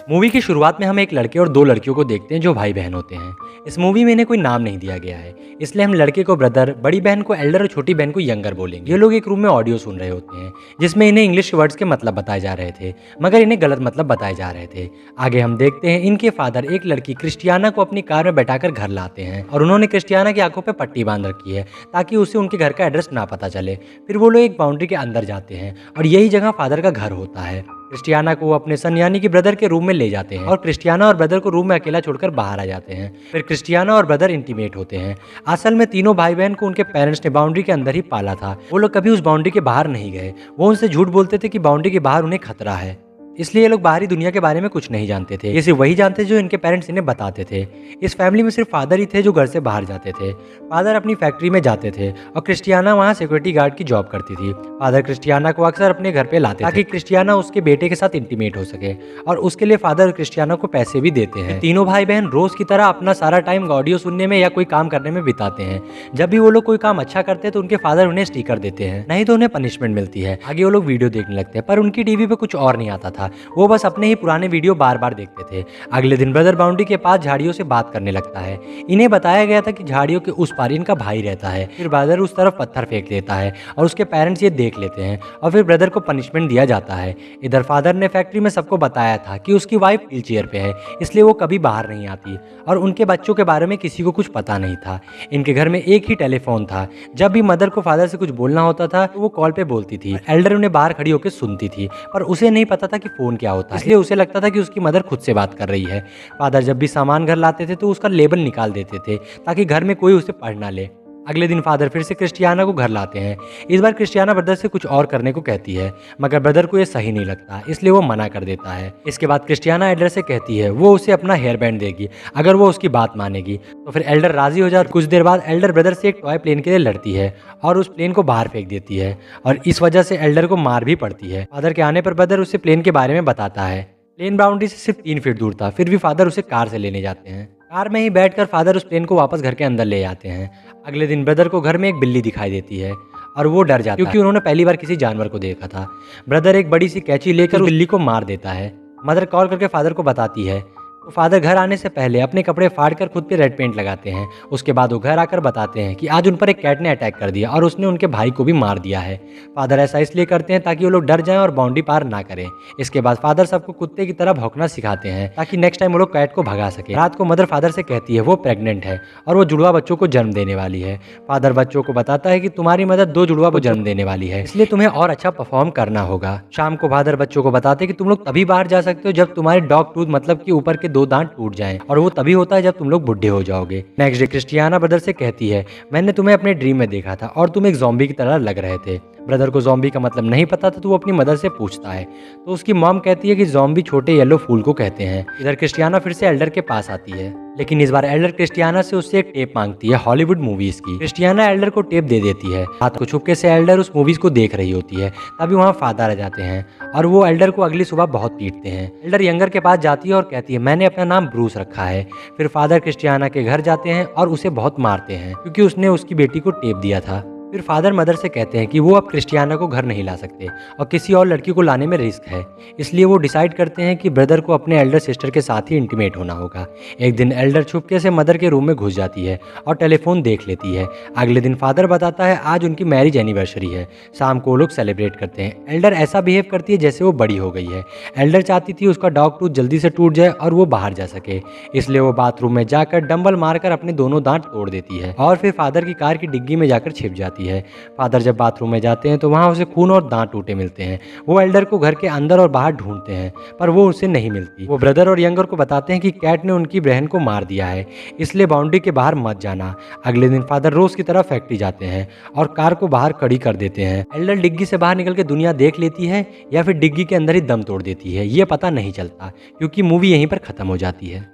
Movie की शुरुआत में हम एक लड़के और दो लड़कियों को देखते हैं जो भाई बहन होते हैं। इस मूवी में इन्हें कोई नाम नहीं दिया गया है, इसलिए हम लड़के को ब्रदर, बड़ी बहन को एल्डर और छोटी बहन को यंगर बोलेंगे। ये लोग एक रूम में ऑडियो सुन रहे होते हैं जिसमें इन्हें इंग्लिश वर्ड्स के मतलब बताए जा रहे थे, मगर इन्हें गलत मतलब बताए जा रहे थे। आगे हम देखते हैं इनके फादर एक लड़की क्रिस्टियाना को अपनी कार में बैठाकर घर लाते हैं और उन्होंने क्रिस्टियाना की आंखों पर पट्टी बांध रखी है ताकि उसे उनके घर का एड्रेस ना पता चले। फिर वो लोग एक बाउंड्री के अंदर जाते हैं और यही जगह फादर का घर होता है। क्रिस्टियाना को अपने सन यानी कि ब्रदर के रूम में ले जाते हैं और क्रिस्टियाना और ब्रदर को रूम में अकेला छोड़कर बाहर आ जाते हैं। फिर क्रिस्टियाना और ब्रदर इंटीमेट होते हैं। असल में तीनों भाई बहन को उनके पेरेंट्स ने बाउंड्री के अंदर ही पाला था। वो लोग कभी उस बाउंड्री के बाहर नहीं गए। वो उनसे झूठ बोलते थे कि बाउंड्री के बाहर उन्हें खतरा है, इसलिए ये लोग बाहरी दुनिया के बारे में कुछ नहीं जानते थे। ये सिर्फ वही जानते जो इनके पेरेंट्स इन्हें बताते थे। इस फैमिली में सिर्फ फादर ही थे जो घर से बाहर जाते थे। फादर अपनी फैक्ट्री में जाते थे और क्रिस्टियाना वहाँ सिक्योरिटी गार्ड की जॉब करती थी। फादर क्रिस्टियाना को अक्सर अपने घर पे लाते ताकि क्रिस्टियाना उसके बेटे के साथ इंटीमेट हो सके और उसके लिए फादर क्रिस्टियाना को पैसे भी देते हैं। तीनों भाई बहन रोज की तरह अपना सारा टाइम ऑडियो सुनने में या कोई काम करने में बिताते हैं। जब भी वो लोग कोई काम अच्छा करते हैं तो उनके फादर उन्हें स्टिकर देते हैं, नहीं तो उन्हें पनिशमेंट मिलती है। आगे वो लोग वीडियो देखने लगते हैं, पर उनकी टीवी पे कुछ और नहीं आता था। वो बस अपने ही पुराने वीडियो बार बार देखते थे। अगले दिन ब्रदर बाउंड्री के पास झाड़ियों से बात करने लगता है। इन्हें बताया गया था कि झाड़ियों के उस पार इनका भाई रहता है। फिर ब्रदर उस तरफ पत्थर फेंक देता है और उसके पेरेंट्स ये देख लेते हैं और फिर ब्रदर को पनिशमेंट दिया जाता है। इधर फादर ने फैक्ट्री में सबको बताया था कि उसकी वाइफ व्हील चेयर पे है, इसलिए वो कभी बाहर नहीं आती और उनके बच्चों के बारे में किसी को कुछ पता नहीं था। इनके घर में एक ही टेलीफोन था। जब भी मदर को फादर से कुछ बोलना होता था तो वो कॉल पे बोलती थी। एल्डर उन्हें बाहर खड़ी होकर सुनती थी, पर उसे नहीं पता था कि फोन क्या होता है, इसलिए उसे लगता था कि उसकी मदर खुद से बात कर रही है। फादर जब भी सामान घर लाते थे तो उसका लेबल निकाल देते थे ताकि घर में कोई उसे पढ़ ना ले। अगले दिन फादर फिर से क्रिस्टियाना को घर लाते हैं। इस बार क्रिस्टियाना ब्रदर से कुछ और करने को कहती है, मगर ब्रदर को ये सही नहीं लगता, इसलिए वो मना कर देता है। इसके बाद क्रिस्टियाना एल्डर से कहती है वो उसे अपना हेयर बैंड देगी अगर वो उसकी बात मानेगी। तो फिर एल्डर राजी हो जाए और कुछ देर बाद एल्डर ब्रदर से एक टॉय प्लेन के लिए लड़ती है और उस प्लेन को बाहर फेंक देती है और इस वजह से एल्डर को मार भी पड़ती है। फादर के आने पर ब्रदर उसे प्लेन के बारे में बताता है। प्लेन बाउंड्री से सिर्फ 3 फीट दूर था, फिर भी फादर उसे कार से लेने जाते हैं। कार में ही बैठकर फादर उस प्लेन को वापस घर के अंदर ले आते हैं। अगले दिन ब्रदर को घर में एक बिल्ली दिखाई देती है और वो डर जाता है क्योंकि उन्होंने पहली बार किसी जानवर को देखा था। ब्रदर एक बड़ी सी कैंची लेकर बिल्ली को मार देता है। मदर कॉल करके फादर को बताती है तो फादर घर आने से पहले अपने कपड़े फाड़कर खुद पे रेड पेंट लगाते हैं। उसके बाद वो घर आकर बताते हैं कि आज उन पर एक कैट ने अटैक कर दिया और उसने उनके भाई को भी मार दिया है। फादर ऐसा इसलिए करते हैं ताकि वो लोग डर जाएं और बाउंड्री पार ना करें। इसके बाद फादर सबको कुत्ते की तरह भौंकना सिखाते हैं ताकि नेक्स्ट टाइम वो लोग कैट को भगा सके। रात को मदर फादर से कहती है वो प्रेग्नेंट है और वो जुड़वा बच्चों को जन्म देने वाली है। फादर बच्चों को बताता है कि तुम्हारी मदर 2 जुड़वा को जन्म देने वाली है, इसलिए तुम्हें और अच्छा परफॉर्म करना होगा। शाम को फादर बच्चों को बताते हैं कि तुम लोग तभी बाहर जा सकते हो जब तुम्हारे डॉग टूथ मतलब कि ऊपर के 2 दांत टूट जाएं, और वो तभी होता है जब तुम लोग बुढ़े हो जाओगे। नेक्स्ट डे क्रिस्टियाना ब्रदर से कहती है मैंने तुम्हें अपने ड्रीम में देखा था और तुम एक ज़ॉम्बी की तरह लग रहे थे। ब्रदर को ज़ॉम्बी का मतलब नहीं पता था तो वो अपनी मदर से पूछता है तो उसकी मॉम कहती है कि ज़ॉम्बी छोटे येलो फूल को कहते हैं। इधर क्रिस्टियाना फिर से एल्डर के पास आती है, लेकिन इस बार एल्डर क्रिस्टियाना से उससे एक टेप मांगती है हॉलीवुड मूवीज की। क्रिस्टियाना एल्डर को टेप दे देती है। रात को छुपके से एल्डर उस मूवीज को देख रही होती है, तभी वहाँ फादर आ जाते हैं और वो एल्डर को अगली सुबह बहुत पीटते हैं। एल्डर यंगर के पास जाती है और कहती है मैंने अपना नाम ब्रूस रखा है। फिर फादर क्रिस्टियाना के घर जाते हैं और उसे बहुत मारते हैं क्योंकि उसने उसकी बेटी को टेप दिया था। फिर फादर मदर से कहते हैं कि वो अब क्रिस्टियाना को घर नहीं ला सकते और किसी और लड़की को लाने में रिस्क है, इसलिए वो डिसाइड करते हैं कि ब्रदर को अपने एल्डर सिस्टर के साथ ही इंटीमेट होना होगा। एक दिन एल्डर छुपके से मदर के रूम में घुस जाती है और टेलीफोन देख लेती है। अगले दिन फादर बताता है आज उनकी मैरिज एनिवर्सरी है। शाम को वो लोग सेलिब्रेट करते हैं। एल्डर ऐसा बिहेव करती है जैसे वो बड़ी हो गई है। एल्डर चाहती थी उसका डॉग टूथ जल्दी से टूट जाए और वो बाहर जा सके, इसलिए वो बाथरूम में जाकर डंबल मारकर अपने दोनों दांत तोड़ देती है और फिर फादर की कार की डिग्गी में जाकर छिप जाती है। फादर जब बाथरूम में जाते हैं तो वहाँ उसे खून और दांत टूटे मिलते हैं। वो एल्डर को घर के अंदर और बाहर ढूंढते हैं पर वो उसे नहीं मिलती। वो ब्रदर और यंगर को बताते हैं कि कैट ने उनकी बहन को मार दिया है, इसलिए बाउंड्री के बाहर मत जाना। अगले दिन फादर रोज की तरह फैक्ट्री जाते हैं और कार को बाहर खड़ी कर देते हैं। एल्डर डिग्गी से बाहर निकल के दुनिया देख लेती है या फिर डिग्गी के अंदर ही दम तोड़ देती है, ये पता नहीं चलता क्योंकि मूवी यहीं पर खत्म हो जाती है।